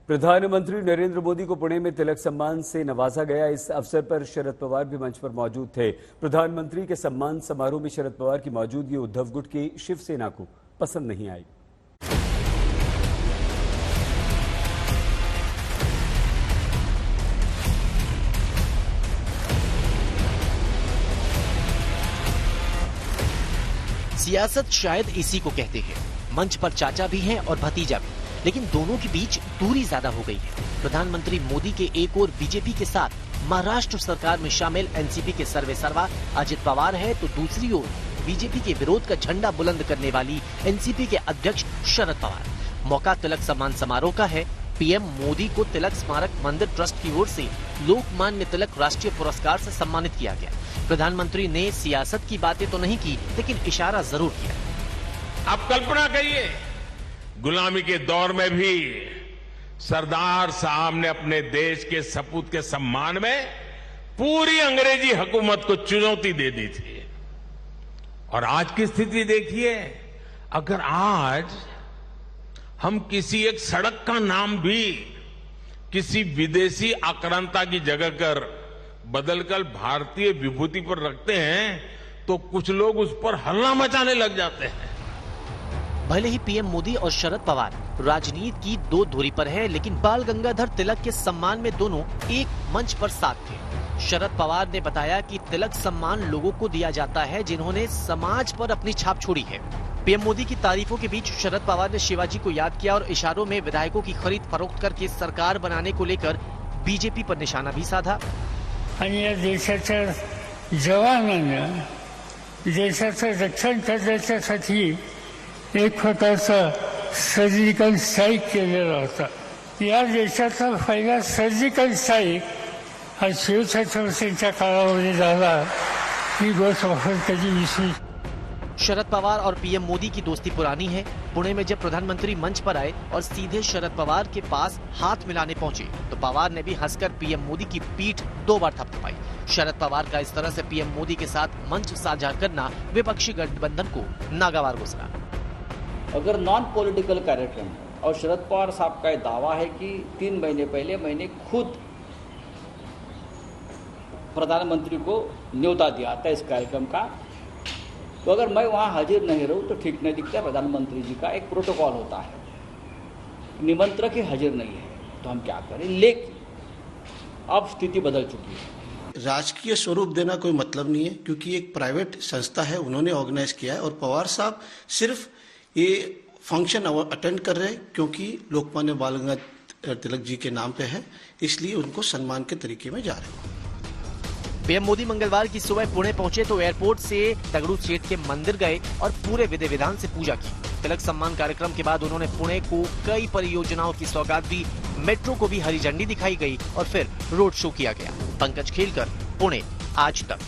प्रधानमंत्री नरेंद्र मोदी को पुणे में तिलक सम्मान से नवाजा गया। इस अवसर पर शरद पवार भी मंच पर मौजूद थे। प्रधानमंत्री के सम्मान समारोह में शरद पवार की मौजूदगी उद्धव गुट की शिवसेना को पसंद नहीं आई। सियासत शायद इसी को कहते हैं। मंच पर चाचा भी हैं और भतीजा भी, लेकिन दोनों के बीच दूरी ज्यादा हो गई है। प्रधानमंत्री मोदी के एक और बीजेपी के साथ महाराष्ट्र सरकार में शामिल एनसीपी के सर्वेसर्वा अजित पवार है, तो दूसरी ओर बीजेपी के विरोध का झंडा बुलंद करने वाली एनसीपी के अध्यक्ष शरद पवार। मौका तिलक सम्मान समारोह का है। पीएम मोदी को तिलक स्मारक मंदिर ट्रस्ट की ओर से लोकमान्य तिलक राष्ट्रीय पुरस्कार से सम्मानित किया गया। प्रधानमंत्री ने सियासत की बातें तो नहीं की, लेकिन इशारा जरूर किया। आप कल्पना करिए, गुलामी के दौर में भी सरदार साहब ने अपने देश के सपूत के सम्मान में पूरी अंग्रेजी हुकूमत को चुनौती दे दी थी। और आज की स्थिति देखिए, अगर आज हम किसी एक सड़क का नाम भी किसी विदेशी आक्रांता की जगह कर बदलकर भारतीय विभूति पर रखते हैं, तो कुछ लोग उस पर हल्ला मचाने लग जाते हैं। भले ही पीएम मोदी और शरद पवार राजनीति की दो धुरी पर हैं, लेकिन बाल गंगाधर तिलक के सम्मान में दोनों एक मंच पर साथ थे। शरद पवार ने बताया कि तिलक सम्मान लोगों को दिया जाता है जिन्होंने समाज पर अपनी छाप छोड़ी है। पीएम मोदी की तारीफों के बीच शरद पवार ने शिवाजी को याद किया और इशारों में विधायकों की खरीद फरोख्त करके सरकार बनाने को लेकर बीजेपी पर निशाना भी साधा। आणि या देशाच्या जवानांना देशाचं रक्षण करण्यासाठी एक प्रकारचा सर्जिकल स्ट्राईक केलेला होता। या देशाचा पहिला सर्जिकल स्ट्राईक हा शिवछत्रपतींच्या काळामध्ये झाला। ही गोष्ट आपण कधी विसरू। शरद पवार और पीएम मोदी की दोस्ती पुरानी है। पुणे में जब प्रधानमंत्री मंच पर आए और सीधे शरद पवार के पास हाथ मिलाने पहुंचे, तो पवार ने भी हंसकर पीएम मोदी की पीठ 2 बार थपथपाई। शरद पवार का इस तरह से पीएम मोदी के साथ मंच साझा करना विपक्षी गठबंधन को नागवार गुजरा। अगर नॉन पॉलिटिकल कार्यक्रम और शरद पवार साहब का दावा है कि 3 महीने पहले मैंने खुद प्रधानमंत्री को न्योता दिया था इस कार्यक्रम का, तो अगर मैं वहां हाजिर नहीं रहूं तो ठीक नहीं दिखता। प्रधानमंत्री जी का एक प्रोटोकॉल होता है, निमंत्रक ही हाजिर नहीं है, तो हम क्या करें। लेकिन अब स्थिति बदल चुकी है। राजकीय स्वरूप देना कोई मतलब नहीं है, क्योंकि एक प्राइवेट संस्था है, उन्होंने ऑर्गेनाइज किया है। और पवार साहब सिर्फ ये फंक्शन अटेंड कर रहे हैं क्योंकि लोकमान्य बाल गंगाधर तिलक जी के नाम पे है, इसलिए उनको सम्मान के तरीके में जा रहे हैं। पीएम मोदी मंगलवार की सुबह पुणे पहुंचे तो एयरपोर्ट से दगड़ू सेठ के मंदिर गए और पूरे विधि विधान से पूजा की। तिलक सम्मान कार्यक्रम के बाद उन्होंने पुणे को कई परियोजनाओं की सौगात दी। मेट्रो को भी हरी झंडी दिखाई गई और फिर रोड शो किया गया। पंकज खेलकर, पुणे, आज तक।